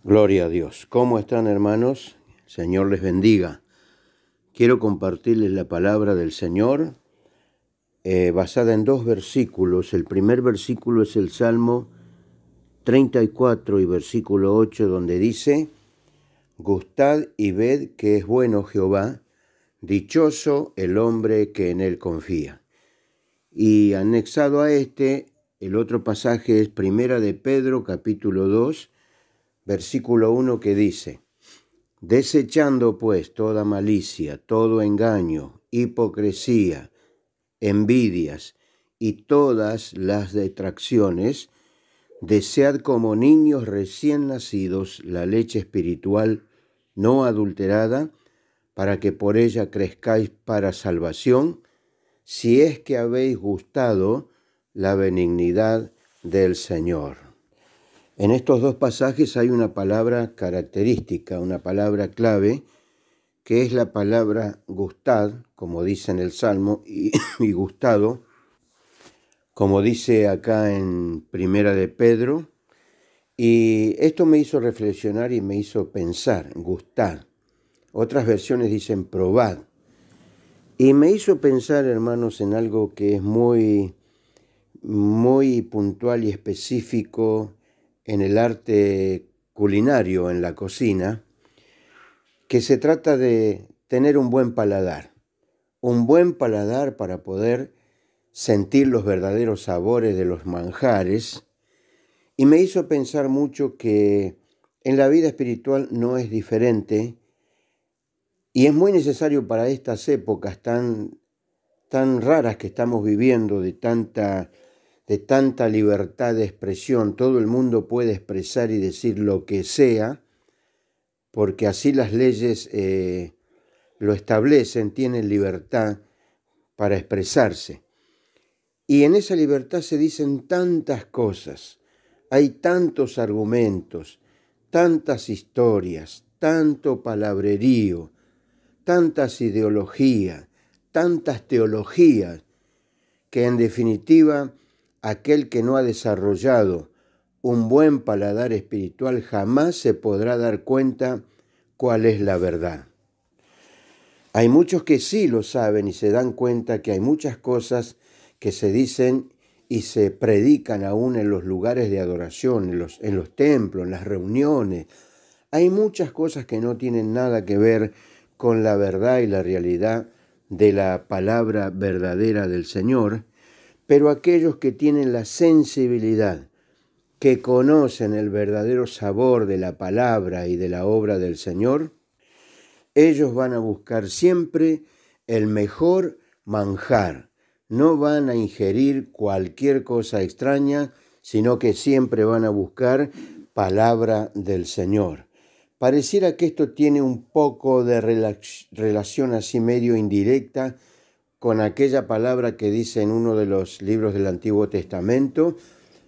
Gloria a Dios. ¿Cómo están, hermanos? Señor les bendiga. Quiero compartirles la palabra del Señor basada en dos versículos. El primer versículo es el Salmo 34 y versículo 8, donde dice: Gustad y ved que es bueno Jehová, dichoso el hombre que en él confía. Y anexado a este, el otro pasaje es Primera de Pedro, capítulo 2, versículo 1, que dice: Desechando pues toda malicia, todo engaño, hipocresía, envidias y todas las detracciones, desead como niños recién nacidos la leche espiritual no adulterada, para que por ella crezcáis para salvación, si es que habéis gustado la benignidad del Señor. En estos dos pasajes hay una palabra característica, una palabra clave, que es la palabra gustad, como dice en el Salmo, y gustado, como dice acá en Primera de Pedro. Y esto me hizo reflexionar y me hizo pensar, gustad. Otras versiones dicen probad. Y me hizo pensar, hermanos, en algo que es muy puntual y específico en el arte culinario, en la cocina, que se trata de tener un buen paladar para poder sentir los verdaderos sabores de los manjares. Y me hizo pensar mucho que en la vida espiritual no es diferente, y es muy necesario para estas épocas tan raras que estamos viviendo, de tanta libertad de expresión. Todo el mundo puede expresar y decir lo que sea, porque así las leyes lo establecen, tienen libertad para expresarse. Y en esa libertad se dicen tantas cosas, hay tantos argumentos, tantas historias, tanto palabrerío, tantas ideologías, tantas teologías, que en definitiva aquel que no ha desarrollado un buen paladar espiritual jamás se podrá dar cuenta cuál es la verdad. Hay muchos que sí lo saben y se dan cuenta que hay muchas cosas que se dicen y se predican aún en los lugares de adoración, en los templos, en las reuniones. Hay muchas cosas que no tienen nada que ver con la verdad y la realidad de la palabra verdadera del Señor, pero aquellos que tienen la sensibilidad, que conocen el verdadero sabor de la palabra y de la obra del Señor, ellos van a buscar siempre el mejor manjar. No van a ingerir cualquier cosa extraña, sino que siempre van a buscar palabra del Señor. Pareciera que esto tiene un poco de relación así medio indirecta con aquella palabra que dice en uno de los libros del Antiguo Testamento,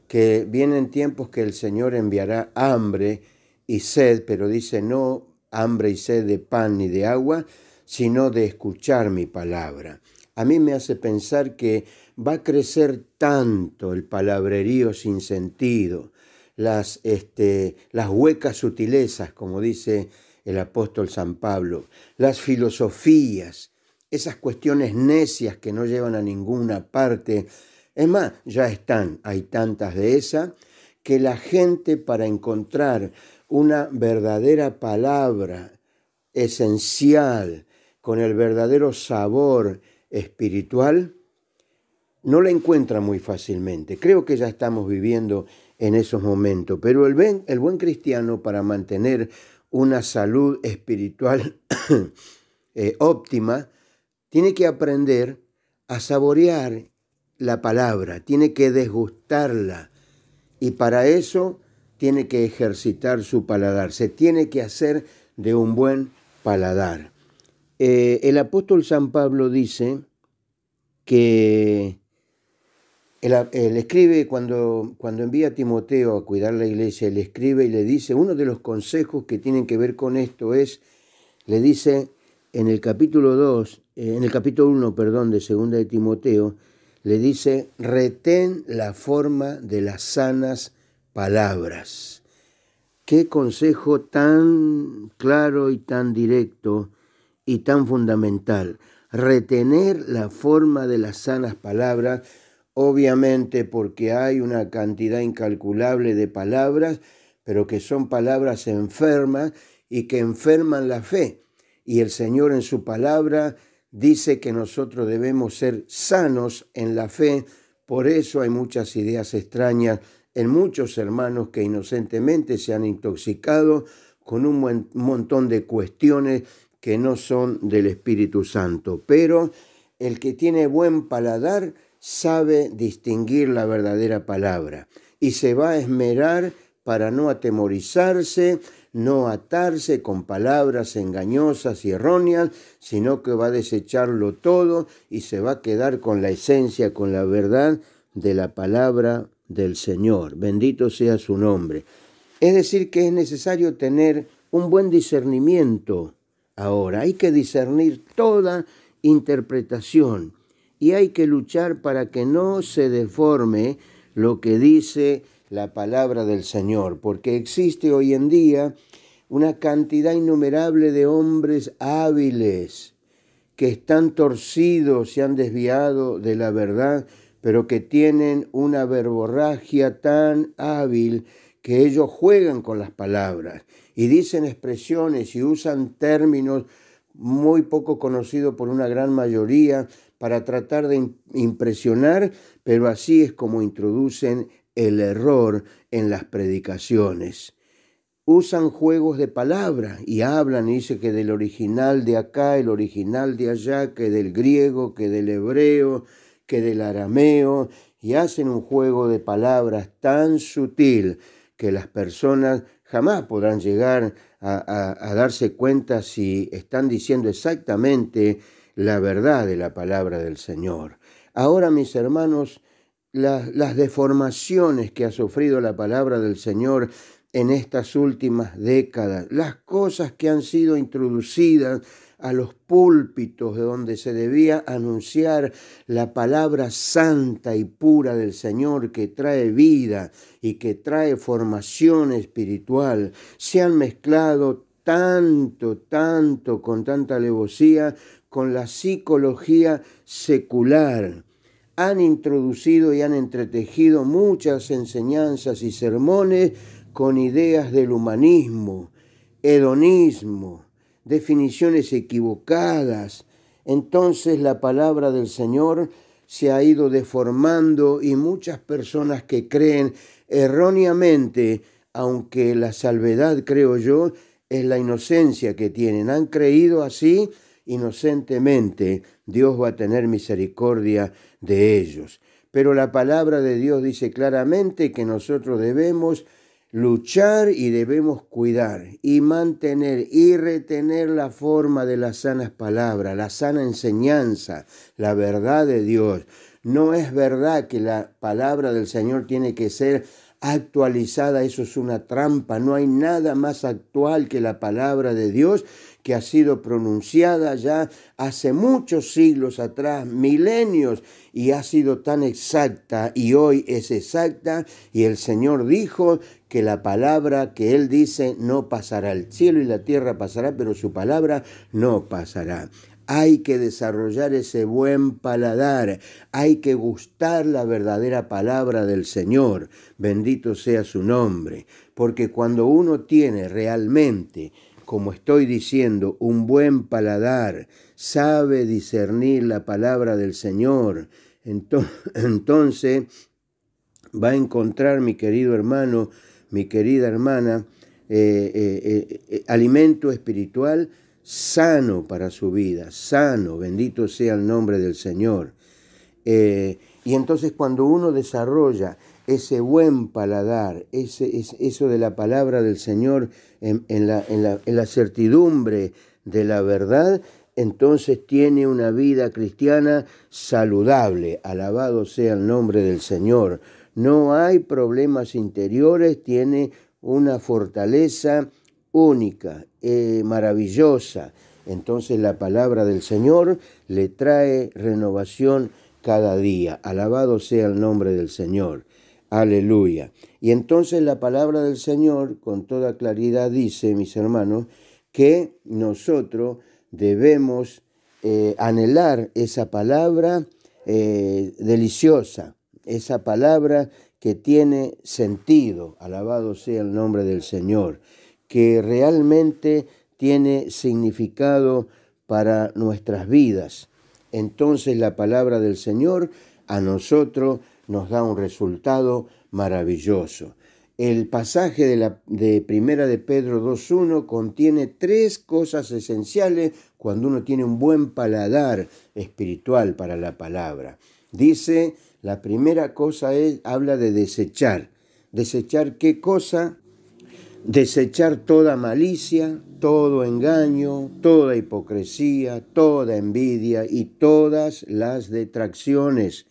que vienen tiempos que el Señor enviará hambre y sed, pero dice no hambre y sed de pan ni de agua, sino de escuchar mi palabra. A mí me hace pensar que va a crecer tanto el palabrerío sin sentido, las huecas sutilezas, como dice el apóstol San Pablo, las filosofías, esas cuestiones necias que no llevan a ninguna parte. Es más, hay tantas de esas, que la gente, para encontrar una verdadera palabra esencial, con el verdadero sabor espiritual, no la encuentra muy fácilmente. Creo que ya estamos viviendo en esos momentos, pero el buen cristiano, para mantener una salud espiritual óptima, tiene que aprender a saborear la palabra, tiene que degustarla, y para eso tiene que ejercitar su paladar, se tiene que hacer de un buen paladar. El apóstol San Pablo dice que él escribe cuando envía a Timoteo a cuidar la iglesia, él escribe y le dice, uno de los consejos que tienen que ver con esto le dice en el capítulo 1, de segunda de Timoteo, le dice, retén la forma de las sanas palabras. Qué consejo tan claro y tan directo y tan fundamental. Retener la forma de las sanas palabras, obviamente porque hay una cantidad incalculable de palabras, pero que son palabras enfermas y que enferman la fe. Y el Señor en su palabra dice que nosotros debemos ser sanos en la fe. Por eso hay muchas ideas extrañas en muchos hermanos que inocentemente se han intoxicado con un montón de cuestiones que no son del Espíritu Santo. Pero el que tiene buen paladar sabe distinguir la verdadera palabra y se va a esmerar para no atemorizarse, no atarse con palabras engañosas y erróneas, sino que va a desecharlo todo y se va a quedar con la esencia, con la verdad de la palabra del Señor. Bendito sea su nombre. Es decir, que es necesario tener un buen discernimiento ahora. Hay que discernir toda interpretación y hay que luchar para que no se deforme lo que dice la palabra del Señor, porque existe hoy en día una cantidad innumerable de hombres hábiles que están torcidos, se han desviado de la verdad, pero que tienen una verborragia tan hábil que ellos juegan con las palabras y dicen expresiones y usan términos muy poco conocidos por una gran mayoría para tratar de impresionar, pero así es como introducen el error en las predicaciones. Usan juegos de palabras y hablan y dicen que del original de acá, el original de allá, que del griego, que del hebreo, que del arameo, y hacen un juego de palabras tan sutil que las personas jamás podrán llegar a darse cuenta si están diciendo exactamente la verdad de la palabra del Señor. Ahora, mis hermanos, las deformaciones que ha sufrido la palabra del Señor en estas últimas décadas, las cosas que han sido introducidas a los púlpitos de donde se debía anunciar la palabra santa y pura del Señor que trae vida y que trae formación espiritual, se han mezclado tanto, con tanta alevosía, con la psicología secular. Han introducido y han entretejido muchas enseñanzas y sermones con ideas del humanismo, hedonismo, definiciones equivocadas. Entonces la palabra del Señor se ha ido deformando y muchas personas que creen erróneamente, aunque la salvedad, creo yo, es la inocencia que tienen. Han creído así inocentemente. Dios va a tener misericordia de ellos. Pero la palabra de Dios dice claramente que nosotros debemos luchar y debemos cuidar y mantener y retener la forma de las sanas palabras, la sana enseñanza, la verdad de Dios. No es verdad que la palabra del Señor tiene que ser actualizada, eso es una trampa. No hay nada más actual que la palabra de Dios, que ha sido pronunciada ya hace muchos siglos atrás, milenios, y ha sido tan exacta y hoy es exacta. Y el Señor dijo que la palabra que Él dice no pasará. El cielo y la tierra pasará, pero su palabra no pasará. Hay que desarrollar ese buen paladar, hay que gustar la verdadera palabra del Señor, bendito sea su nombre, porque cuando uno tiene realmente, como estoy diciendo, un buen paladar, sabe discernir la palabra del Señor, entonces va a encontrar, mi querido hermano, mi querida hermana, alimento espiritual sano para su vida, sano, bendito sea el nombre del Señor. Y entonces cuando uno desarrolla ese buen paladar, eso de la palabra del Señor en la certidumbre de la verdad, entonces tiene una vida cristiana saludable. Alabado sea el nombre del Señor. No hay problemas interiores, tiene una fortaleza única, maravillosa. Entonces la palabra del Señor le trae renovación cada día. Alabado sea el nombre del Señor. Aleluya. Y entonces la palabra del Señor con toda claridad dice, mis hermanos, que nosotros debemos anhelar esa palabra deliciosa, esa palabra que tiene sentido, alabado sea el nombre del Señor, que realmente tiene significado para nuestras vidas. Entonces la palabra del Señor a nosotros nos da un resultado maravilloso. El pasaje de Primera de Pedro 2.1 contiene 3 cosas esenciales cuando uno tiene un buen paladar espiritual para la palabra. Dice, la primera cosa habla de desechar. ¿Desechar qué cosa? Desechar toda malicia, todo engaño, toda hipocresía, toda envidia y todas las detracciones.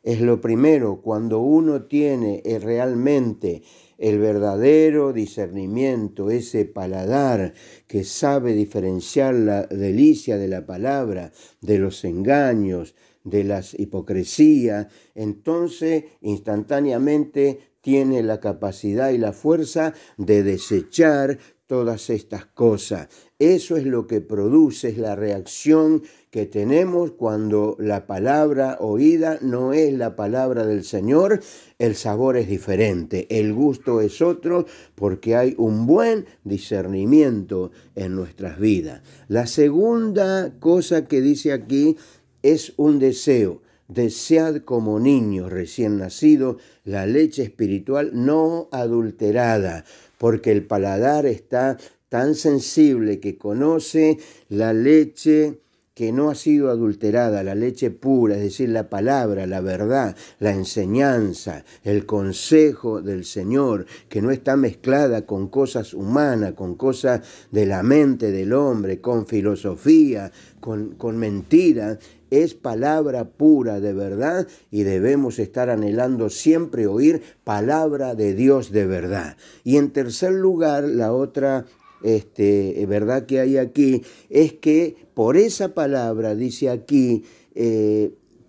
Es lo primero, cuando uno tiene realmente el verdadero discernimiento, ese paladar que sabe diferenciar la delicia de la palabra, de los engaños, de las hipocresías, entonces instantáneamente tiene la capacidad y la fuerza de desechar todas estas cosas. Eso es lo que produce, es la reacción que tenemos cuando la palabra oída no es la palabra del Señor. El sabor es diferente, el gusto es otro, porque hay un buen discernimiento en nuestras vidas. La segunda cosa que dice aquí es un deseo. Desead como niños recién nacidos la leche espiritual no adulterada, porque el paladar está tan sensible que conoce la leche que no ha sido adulterada, la leche pura, es decir, la palabra, la verdad, la enseñanza, el consejo del Señor, que no está mezclada con cosas humanas, con cosas de la mente del hombre, con filosofía, con mentira. Es palabra pura de verdad y debemos estar anhelando siempre oír palabra de Dios de verdad. Y en tercer lugar, la otra verdad que hay aquí es que por esa palabra, dice aquí,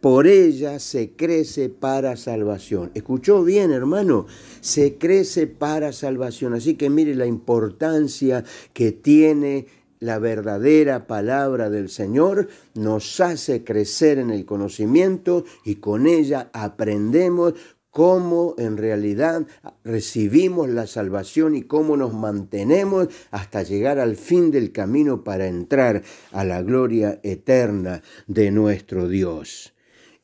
por ella se crece para salvación. ¿Escuchó bien, hermano? Se crece para salvación. Así que mire la importancia que tiene la verdadera palabra del Señor. Nos hace crecer en el conocimiento y con ella aprendemos cómo en realidad recibimos la salvación y cómo nos mantenemos hasta llegar al fin del camino para entrar a la gloria eterna de nuestro Dios.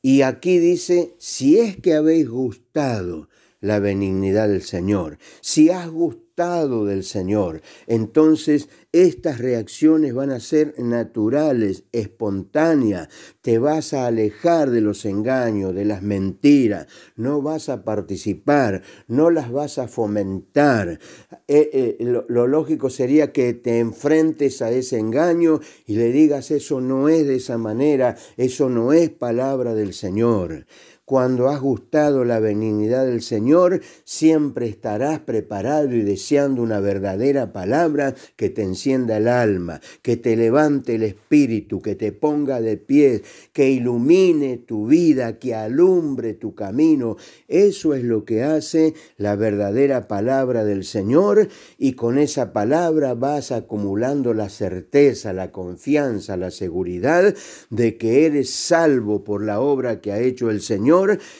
Y aquí dice, si es que habéis gustado la benignidad del Señor, si has gustado del Señor, entonces estas reacciones van a ser naturales, espontáneas. Te vas a alejar de los engaños, de las mentiras, no vas a participar, no las vas a fomentar. Lo lógico sería que te enfrentes a ese engaño y le digas, eso no es de esa manera, eso no es palabra del Señor. Cuando has gustado la benignidad del Señor, siempre estarás preparado y deseando una verdadera palabra que te encienda el alma, que te levante el espíritu, que te ponga de pie, que ilumine tu vida, que alumbre tu camino. Eso es lo que hace la verdadera palabra del Señor, y con esa palabra vas acumulando la certeza, la confianza, la seguridad de que eres salvo por la obra que ha hecho el Señor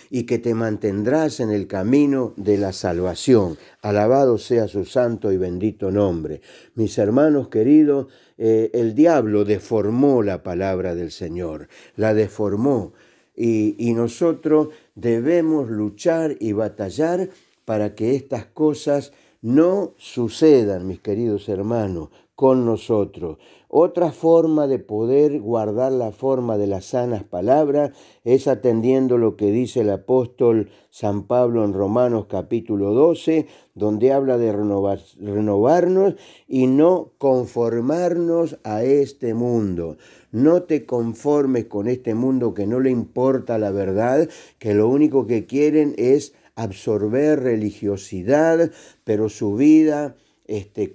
y que te mantendrás en el camino de la salvación. Alabado sea su santo y bendito nombre. Mis hermanos queridos, el diablo deformó la palabra del Señor, la deformó, y nosotros debemos luchar y batallar para que estas cosas no sucedan, mis queridos hermanos, con nosotros. Otra forma de poder guardar la forma de las sanas palabras es atendiendo lo que dice el apóstol San Pablo en Romanos capítulo 12, donde habla de renovarnos y no conformarnos a este mundo. No te conformes con este mundo que no le importa la verdad, que lo único que quieren es absorber religiosidad, pero su vida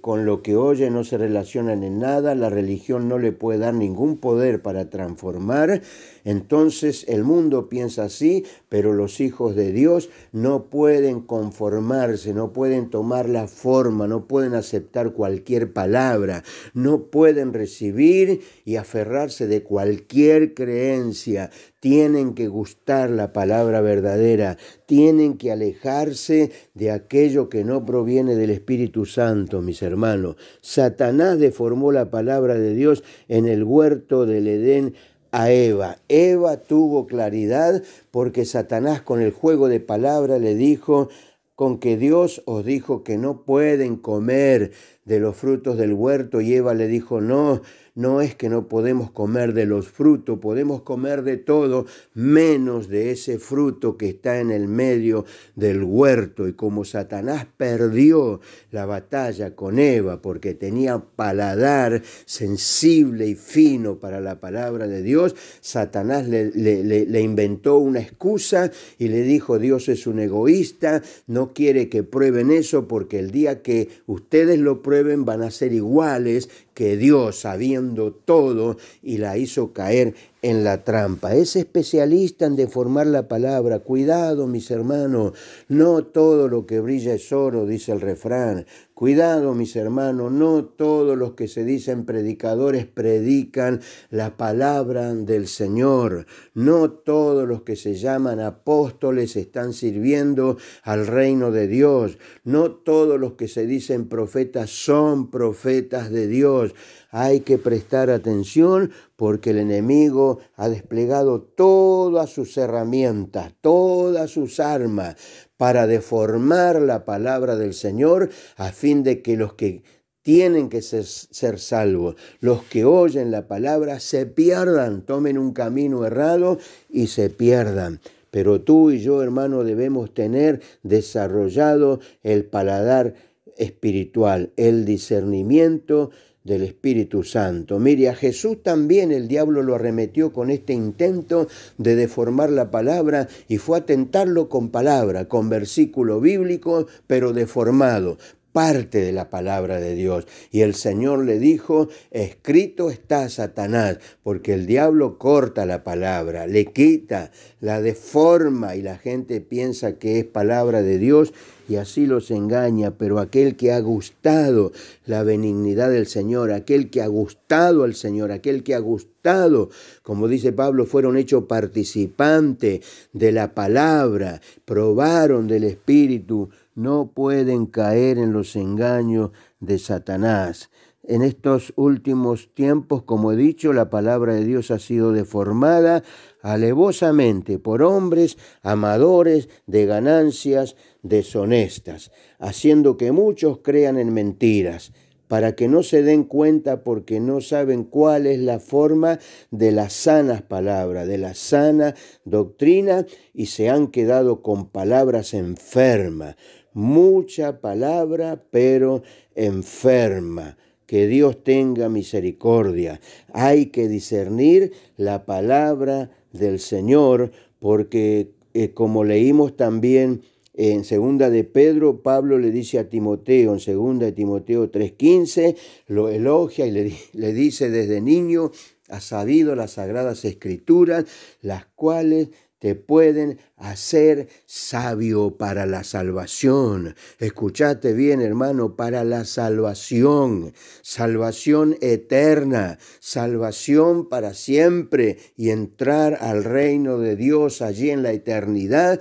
con lo que oye no se relacionan en nada, la religión no le puede dar ningún poder para transformar. Entonces el mundo piensa así, pero los hijos de Dios no pueden conformarse, no pueden tomar la forma, no pueden aceptar cualquier palabra, no pueden recibir y aferrarse de cualquier creencia. Tienen que gustar la palabra verdadera, tienen que alejarse de aquello que no proviene del Espíritu Santo, mis hermanos. Satanás deformó la palabra de Dios en el huerto del Edén a Eva. Eva tuvo claridad porque Satanás con el juego de palabra le dijo: con que Dios os dijo que no pueden comer de los frutos del huerto, y Eva le dijo: no, no es que no podemos comer de los frutos, podemos comer de todo menos de ese fruto que está en el medio del huerto. Y como Satanás perdió la batalla con Eva porque tenía paladar sensible y fino para la palabra de Dios, Satanás le inventó una excusa y le dijo: Dios es un egoísta, no quiere que prueben eso, porque el día que ustedes lo prueben van a ser iguales que Dios, sabiendo todo, y la hizo caer en la trampa. Es especialista en deformar la palabra. Cuidado, mis hermanos, no todo lo que brilla es oro, dice el refrán. Cuidado, mis hermanos, no todos los que se dicen predicadores predican la palabra del Señor. No todos los que se llaman apóstoles están sirviendo al reino de Dios. No todos los que se dicen profetas son profetas de Dios. Hay que prestar atención porque el enemigo ha desplegado todas sus herramientas, todas sus armas para deformar la palabra del Señor, a fin de que los que tienen que ser salvos, los que oyen la palabra, se pierdan, tomen un camino errado y se pierdan. Pero tú y yo, hermano, debemos tener desarrollado el paladar espiritual, el discernimiento del Espíritu Santo. Mire, a Jesús también el diablo lo arremetió con este intento de deformar la palabra, y fue a tentarlo con palabra, con versículo bíblico, pero deformado, parte de la palabra de Dios. Y el Señor le dijo: escrito está, Satanás, porque el diablo corta la palabra, le quita, la deforma, y la gente piensa que es palabra de Dios y así los engaña. Pero aquel que ha gustado la benignidad del Señor, aquel que ha gustado al Señor, aquel que ha gustado, como dice Pablo, fueron hechos participantes de la palabra, probaron del Espíritu, no pueden caer en los engaños de Satanás. En estos últimos tiempos, como he dicho, la palabra de Dios ha sido deformada alevosamente por hombres amadores de ganancias deshonestas, haciendo que muchos crean en mentiras, para que no se den cuenta, porque no saben cuál es la forma de las sanas palabras, de la sana doctrina, y se han quedado con palabras enfermas. Mucha palabra, pero enferma. Que Dios tenga misericordia. Hay que discernir la palabra del Señor, porque como leímos también en 2 de Pedro, Pablo le dice a Timoteo, en 2 de Timoteo 3:15, lo elogia y le dice: desde niño has sabido las sagradas escrituras, las cuales te pueden hacer sabio para la salvación. Escuchate bien, hermano, para la salvación, salvación eterna, salvación para siempre, y entrar al reino de Dios allí en la eternidad.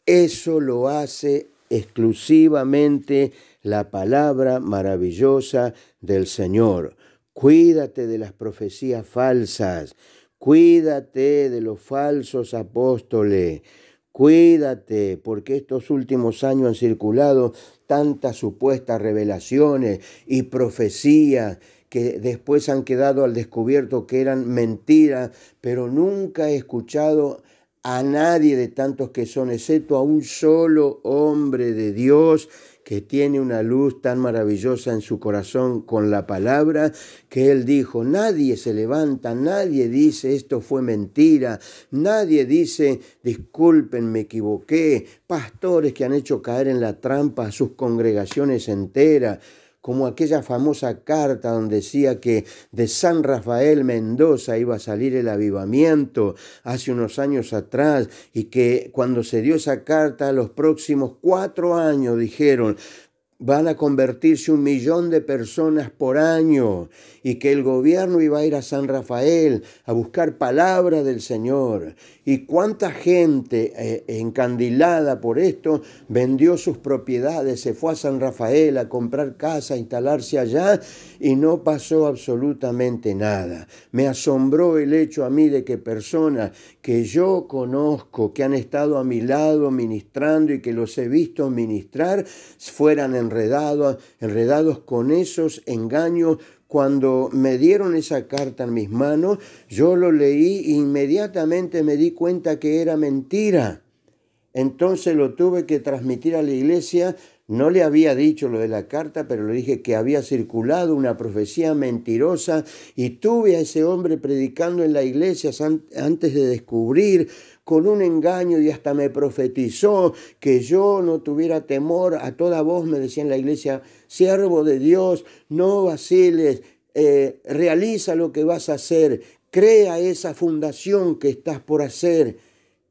Eso lo hace exclusivamente la palabra maravillosa del Señor. Cuídate de las profecías falsas. Cuídate de los falsos apóstoles. Cuídate, porque estos últimos años han circulado tantas supuestas revelaciones y profecías que después han quedado al descubierto que eran mentiras, pero nunca he escuchado a nadie de tantos que son, excepto a un solo hombre de Dios que tiene una luz tan maravillosa en su corazón con la palabra, que él dijo: nadie se levanta, nadie dice esto fue mentira, nadie dice disculpen, me equivoqué. Pastores que han hecho caer en la trampa a sus congregaciones enteras. como aquella famosa carta donde decía que de San Rafael Mendoza iba a salir el avivamiento hace unos años atrás, y que cuando se dio esa carta, los próximos 4 años, dijeron, van a convertirse 1 millón de personas por año, y que el gobierno iba a ir a San Rafael a buscar palabra del Señor. Y cuánta gente encandilada por esto vendió sus propiedades, se fue a San Rafael a comprar casa, a instalarse allá, y no pasó absolutamente nada. Me asombró el hecho a mí de que personas que yo conozco, que han estado a mi lado ministrando y que los he visto ministrar, fueran enredados con esos engaños. Cuando me dieron esa carta en mis manos, yo lo leí e inmediatamente me di cuenta que era mentira. Entonces lo tuve que transmitir a la iglesia. No le había dicho lo de la carta, pero le dije que había circulado una profecía mentirosa, y tuve a ese hombre predicando en la iglesia antes de descubrir con un engaño, y hasta me profetizó que yo no tuviera temor. A toda voz me decía en la iglesia, siervo de Dios, no vaciles, realiza lo que vas a hacer, crea esa fundación que estás por hacer.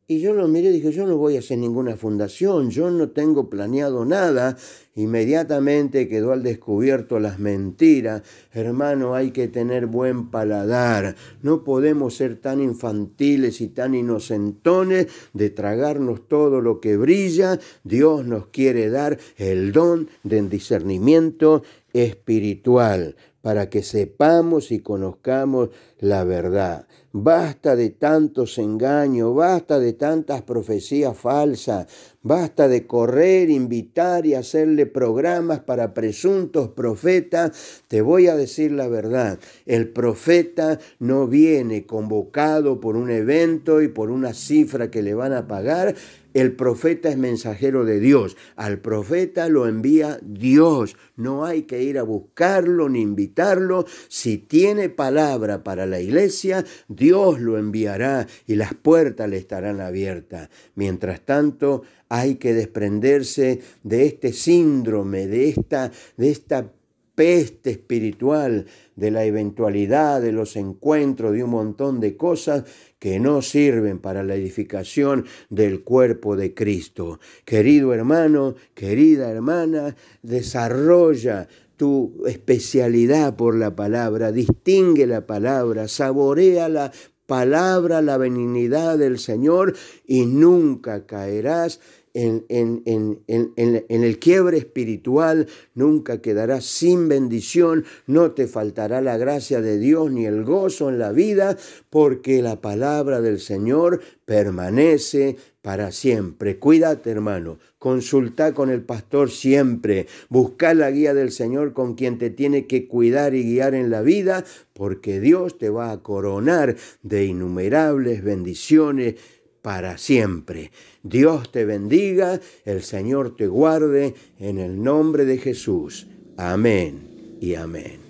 Y yo lo miré y dije, yo no voy a hacer ninguna fundación, yo no tengo planeado nada. Inmediatamente quedó al descubierto las mentiras. Hermano, hay que tener buen paladar. No podemos ser tan infantiles y tan inocentones de tragarnos todo lo que brilla. Dios nos quiere dar el don del discernimiento espiritual para que sepamos y conozcamos la verdad. Basta de tantos engaños, basta de tantas profecías falsas, basta de correr, invitar y hacerle programas para presuntos profetas. Te voy a decir la verdad, el profeta no viene convocado por un evento y por una cifra que le van a pagar. El profeta es mensajero de Dios. Al profeta lo envía Dios. No hay que ir a buscarlo ni invitarlo. Si tiene palabra para la iglesia, Dios lo enviará y las puertas le estarán abiertas. Mientras tanto, hay que desprenderse de este síndrome, de esta peste espiritual, de la eventualidad, de los encuentros, de un montón de cosas que no sirven para la edificación del cuerpo de Cristo. Querido hermano, querida hermana, desarrolla tu especialidad por la palabra, distingue la palabra, saborea la palabra, la benignidad del Señor, y nunca caerás en el quiebre espiritual, nunca quedarás sin bendición, no te faltará la gracia de Dios ni el gozo en la vida, porque la palabra del Señor permanece para siempre. Cuídate, hermano, consulta con el pastor siempre, busca la guía del Señor con quien te tiene que cuidar y guiar en la vida, porque Dios te va a coronar de innumerables bendiciones para siempre. Dios te bendiga, el Señor te guarde, en el nombre de Jesús. Amén y amén.